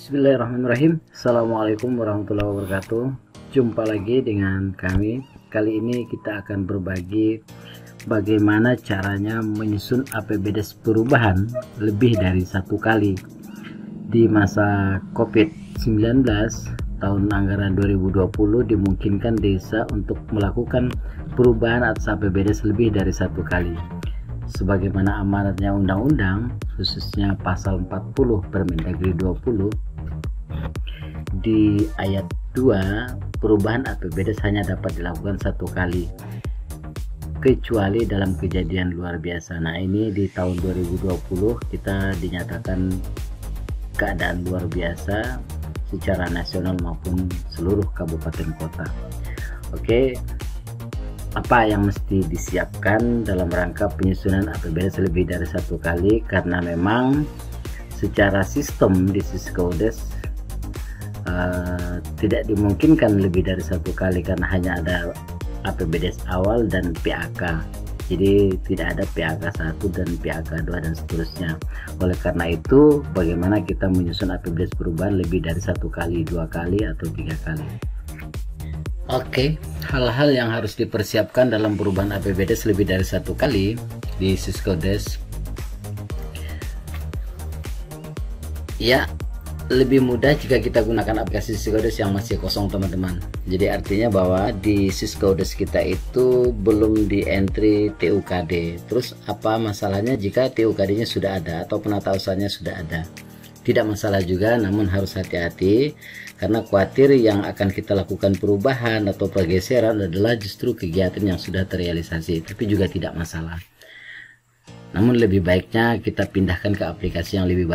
Bismillahirrahmanirrahim. Assalamualaikum warahmatullahi wabarakatuh. Jumpa lagi dengan kami. Kali ini kita akan berbagi bagaimana caranya menyusun APBDes perubahan lebih dari satu kali di masa COVID-19 tahun anggaran 2020. Dimungkinkan desa untuk melakukan perubahan atas APBDes lebih dari satu kali. Sebagaimana amanatnya undang-undang, khususnya pasal 40 Permendagri 20 di ayat 2, perubahan APBDes hanya dapat dilakukan satu kali kecuali dalam kejadian luar biasa. Nah, ini di tahun 2020 kita dinyatakan keadaan luar biasa secara nasional maupun seluruh kabupaten kota. Oke, apa yang mesti disiapkan dalam rangka penyusunan APBDes lebih dari satu kali? Karena memang secara sistem di Siskodes tidak dimungkinkan lebih dari satu kali karena hanya ada APBDes awal dan PAK. Jadi tidak ada PAK 1 dan PAK 2 dan seterusnya. Oleh karena itu, bagaimana kita menyusun APBDes perubahan lebih dari satu kali, dua kali, atau tiga kali? Oke, hal-hal yang harus dipersiapkan dalam perubahan APBDes lebih dari satu kali di Siskodes. Ya, lebih mudah jika kita gunakan aplikasi Siskodes yang masih kosong, teman-teman. Jadi artinya bahwa di Siskodes kita itu belum di entry TUKD. Terus apa masalahnya jika TUKD-nya sudah ada atau penata usahanya sudah ada? Tidak masalah juga, namun harus hati-hati karena khawatir yang akan kita lakukan perubahan atau pergeseran adalah justru kegiatan yang sudah terrealisasi, tapi juga tidak masalah. Namun lebih baiknya kita pindahkan ke aplikasi yang lebih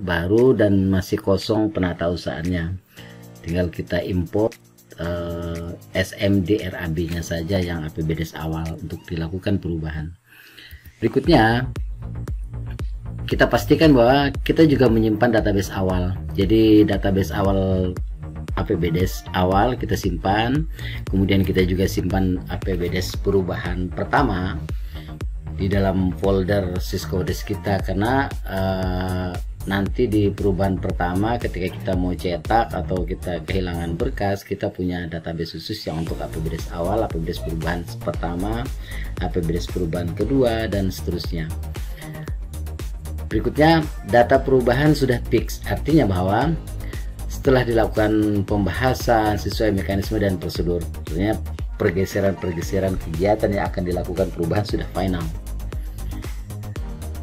baru dan masih kosong penata usahanya. Tinggal kita import SMDRAB-nya saja yang APBDes awal untuk dilakukan perubahan. Berikutnya, kita pastikan bahwa kita juga menyimpan database awal. Jadi database awal APBDes awal kita simpan, kemudian kita juga simpan APBDes perubahan pertama di dalam folder Siskodes kita, karena nanti di perubahan pertama ketika kita mau cetak atau kita kehilangan berkas, kita punya database khusus yang untuk APBDes awal, APBDes perubahan pertama, APBDes perubahan kedua, dan seterusnya. Berikutnya, data perubahan sudah fix, artinya bahwa setelah dilakukan pembahasan sesuai mekanisme dan prosedur, artinya pergeseran kegiatan yang akan dilakukan perubahan sudah final.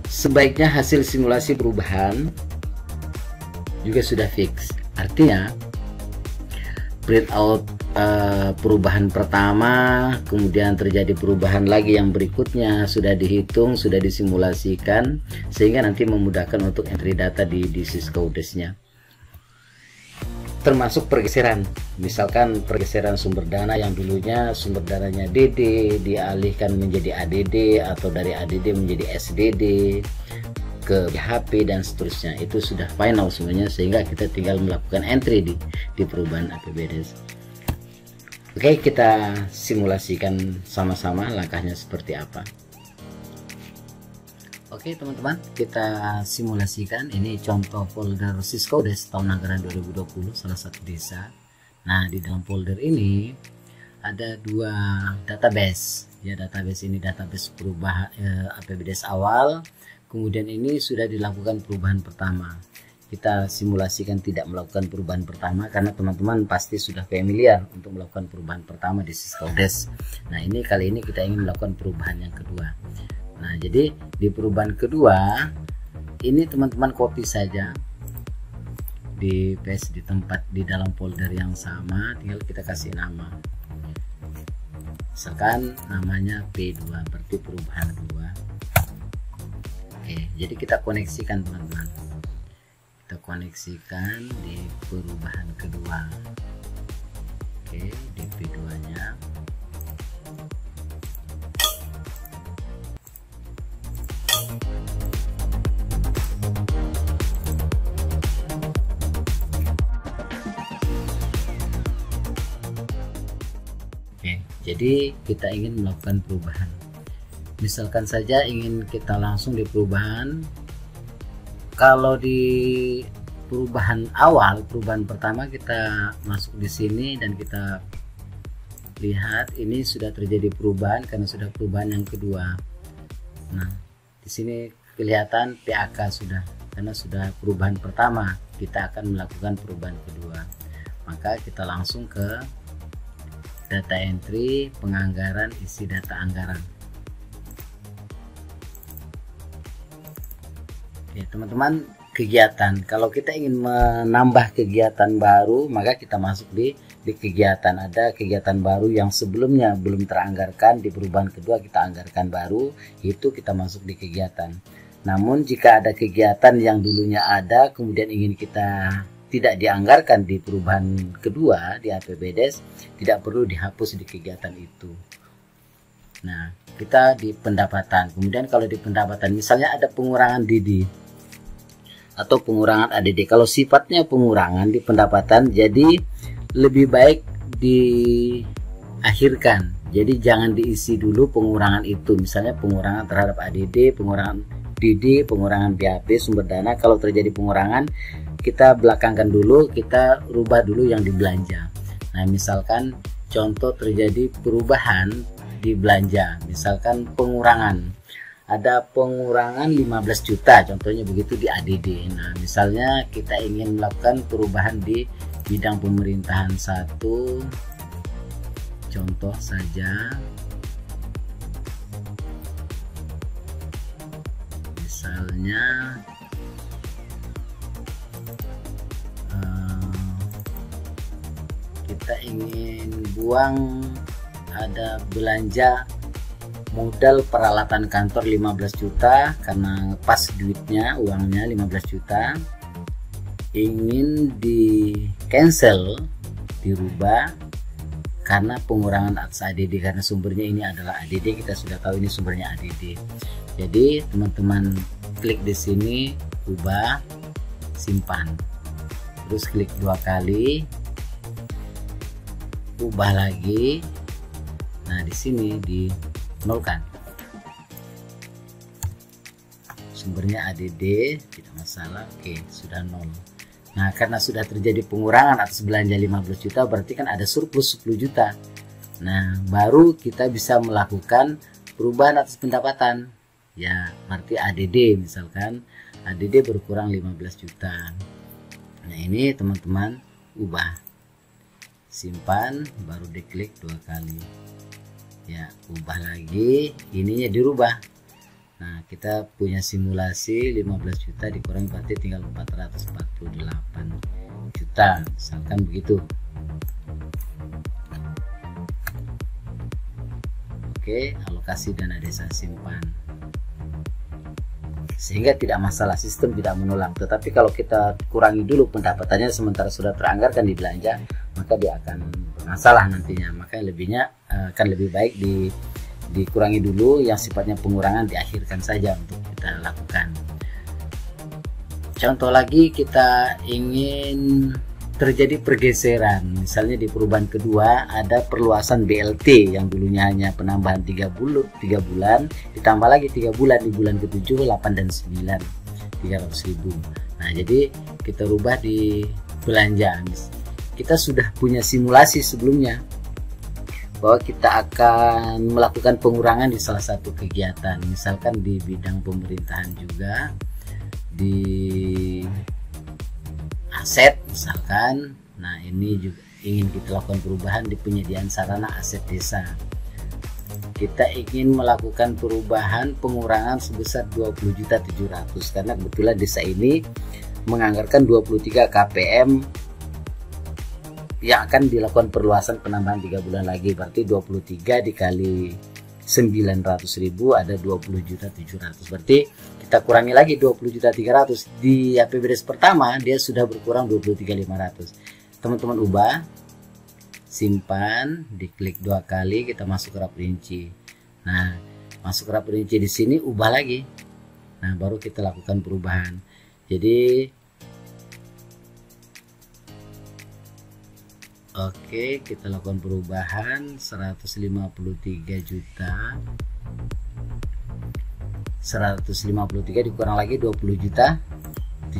Sebaiknya hasil simulasi perubahan juga sudah fix, artinya print out perubahan pertama, kemudian terjadi perubahan lagi yang berikutnya, sudah dihitung, sudah disimulasikan, sehingga nanti memudahkan untuk entry data di Siskodesnya. Termasuk pergeseran, misalkan pergeseran sumber dana yang dulunya sumber dananya DD dialihkan menjadi ADD, atau dari ADD menjadi SDD ke HP dan seterusnya, itu sudah final semuanya, sehingga kita tinggal melakukan entry di perubahan APBDes. Oke, kita simulasikan sama-sama langkahnya seperti apa. Oke teman-teman, kita simulasikan. Ini contoh folder Siskodes tahun anggaran 2020, salah satu desa. Nah, di dalam folder ini ada dua database. Ya, database ini database perubahan APBDes awal. Kemudian ini sudah dilakukan perubahan pertama. Kita simulasikan tidak melakukan perubahan pertama karena teman-teman pasti sudah familiar untuk melakukan perubahan pertama di Siskodes. Nah, ini kali ini kita ingin melakukan perubahan yang kedua. Nah, jadi di perubahan kedua ini teman-teman copy saja, di paste di tempat di dalam folder yang sama, tinggal kita kasih nama. Misalkan namanya P2, berarti perubahan 2. Oke, jadi kita koneksikan teman-teman. Kita koneksikan di perubahan kedua. Oke, di P2 nya. Oke, jadi kita ingin melakukan perubahan. Misalkan saja ingin kita langsung di perubahan Kalau di perubahan awal, perubahan pertama, kita masuk di sini dan kita lihat ini sudah terjadi perubahan karena sudah perubahan yang kedua. Nah, di sini kelihatan PAK sudah, karena sudah perubahan pertama, kita akan melakukan perubahan kedua. Maka kita langsung ke data entry, penganggaran, isi data anggaran. Ya teman-teman, kegiatan, kalau kita ingin menambah kegiatan baru, maka kita masuk di kegiatan. Ada kegiatan baru yang sebelumnya belum teranggarkan, di perubahan kedua kita anggarkan baru, itu kita masuk di kegiatan. Namun jika ada kegiatan yang dulunya ada kemudian ingin kita tidak dianggarkan di perubahan kedua di APBDes, tidak perlu dihapus di kegiatan itu. Nah, kita di pendapatan. Kemudian kalau di pendapatan misalnya ada pengurangan DD atau pengurangan ADD. Kalau sifatnya pengurangan di pendapatan, jadi lebih baik diakhirkan. Jadi jangan diisi dulu pengurangan itu. Misalnya pengurangan terhadap ADD, pengurangan DD, pengurangan BAP, sumber dana. Kalau terjadi pengurangan, kita belakangkan dulu, kita rubah dulu yang dibelanja. Nah, misalkan contoh terjadi perubahan di belanja, misalkan pengurangan. Ada pengurangan 15 juta, contohnya begitu di ADD. Nah, misalnya kita ingin melakukan perubahan di bidang pemerintahan 1, contoh saja. Misalnya kita ingin buang, ada belanja modal peralatan kantor 15 juta karena pas duitnya, uangnya 15 juta, ingin di cancel, dirubah karena pengurangan atas ADD, karena sumbernya ini adalah ADD, kita sudah tahu ini sumbernya ADD. Jadi teman-teman klik di sini, ubah, simpan, terus klik 2 kali, ubah lagi. Nah, di sini di nolkan, sumbernya ADD, tidak masalah. Oke, sudah nol. Nah, karena sudah terjadi pengurangan atas belanja 15 juta, berarti kan ada surplus 10 juta. Nah, baru kita bisa melakukan perubahan atas pendapatan. Ya, berarti ADD, misalkan ADD berkurang 15 juta. Nah, ini teman-teman ubah, simpan, baru diklik 2 kali. Ya, ubah lagi, ininya dirubah. Nah, kita punya simulasi 15 juta dikurangi berarti tinggal 448 juta, misalkan begitu. Oke, alokasi dana desa, simpan. Sehingga tidak masalah, sistem tidak menolak. Tetapi kalau kita kurangi dulu pendapatannya sementara sudah teranggarkan di belanja, maka dia akan bermasalah nantinya. Maka lebihnya akan lebih baik dikurangi dulu, yang sifatnya pengurangan diakhirkan saja untuk kita lakukan. Contoh lagi, kita ingin terjadi pergeseran, misalnya di perubahan kedua ada perluasan BLT yang dulunya hanya penambahan 3 bulan ditambah lagi 3 bulan, di bulan ke-7, 8 dan 9 300.000. Nah, jadi kita rubah di belanja. Kita sudah punya simulasi sebelumnya bahwa kita akan melakukan pengurangan di salah satu kegiatan, misalkan di bidang pemerintahan juga, di aset misalkan. Nah, ini juga ingin kita lakukan perubahan di penyediaan sarana aset desa. Kita ingin melakukan perubahan pengurangan sebesar 20.700.000 karena kebetulan desa ini menganggarkan 23 KPM yang akan dilakukan perluasan penambahan 3 bulan lagi, berarti 23 dikali 900.000 ada 20.700.000, berarti kita kurangi lagi 20.300.000. Di APBDes pertama dia sudah berkurang 23.500. Teman-teman ubah, simpan, diklik 2 kali, kita masuk ke rap rinci. Nah, masuk ke rap rinci di sini, ubah lagi. Nah, baru kita lakukan perubahan. Jadi oke, kita lakukan perubahan 153 juta. 153 dikurang lagi 20 juta.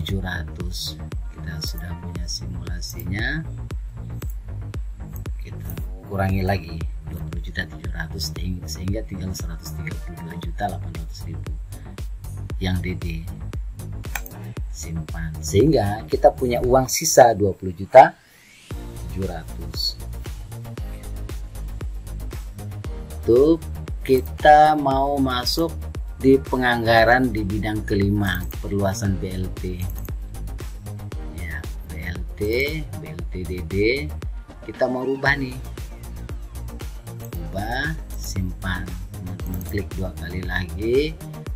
Kita sudah punya simulasinya, kita kurangi lagi 20.700.000 sehingga tinggal 132.800.000 yang DD simpan, sehingga kita punya uang sisa 20.700.000. Tuh, kita mau masuk di penganggaran di bidang kelima, perluasan BLT ya, BLT DD. Kita mau rubah nih, ubah, simpan, teman-teman klik 2 kali lagi.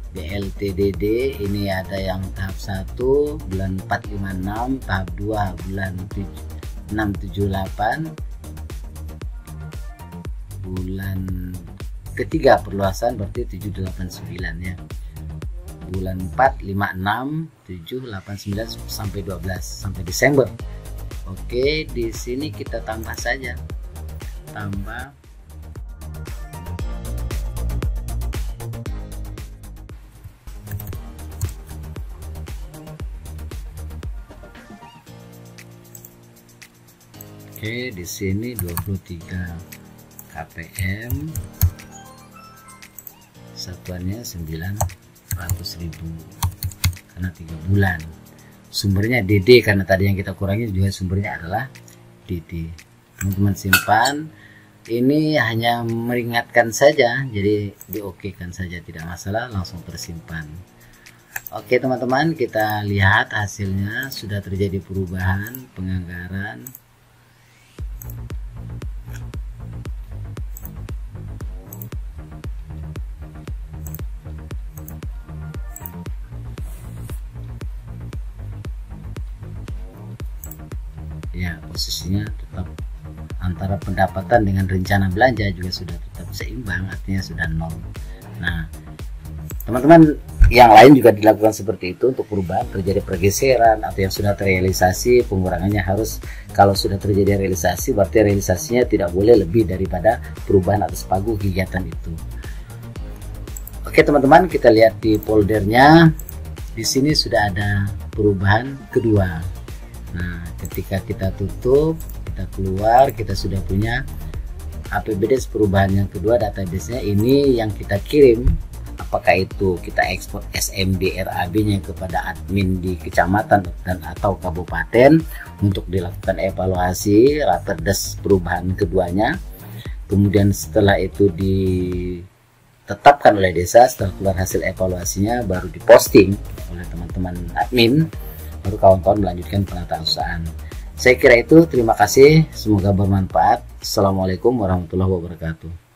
BLT DD ini ada yang tahap 1 bulan 456, tahap 2 bulan 678, bulan ketiga perluasan berarti 789 ya, bulan 4 56 789 sampai 12 sampai Desember. Oke, di sini kita tambah saja, tambah Oke, di sini 23 KPM, satuannya 900.000 karena 3 bulan. Sumbernya DD karena tadi yang kita kurangi juga sumbernya adalah DD. Teman-teman simpan. Ini hanya meringatkan saja, jadi diokekan saja, tidak masalah, langsung tersimpan. Oke teman-teman, kita lihat hasilnya sudah terjadi perubahan penganggaran. Ya, posisinya tetap antara pendapatan dengan rencana belanja juga sudah tetap seimbang, artinya sudah nol. Nah, teman-teman yang lain juga dilakukan seperti itu untuk perubahan, terjadi pergeseran atau yang sudah terrealisasi, pengurangannya harus, kalau sudah terjadi realisasi berarti realisasinya tidak boleh lebih daripada perubahan atas pagu kegiatan itu. Oke teman-teman, kita lihat di foldernya. Di sini sudah ada perubahan kedua. Nah, ketika kita tutup, kita keluar, kita sudah punya APBDes perubahan yang kedua. Database-nya ini yang kita kirim, apakah itu kita ekspor SMD RAB-nya kepada admin di kecamatan dan atau kabupaten untuk dilakukan evaluasi Raperdes perubahan keduanya. Kemudian setelah itu ditetapkan oleh desa, setelah keluar hasil evaluasinya baru diposting oleh teman-teman admin, baru kawan-kawan melanjutkan penataan usahaan. Saya kira itu, terima kasih, semoga bermanfaat. Assalamualaikum warahmatullahi wabarakatuh.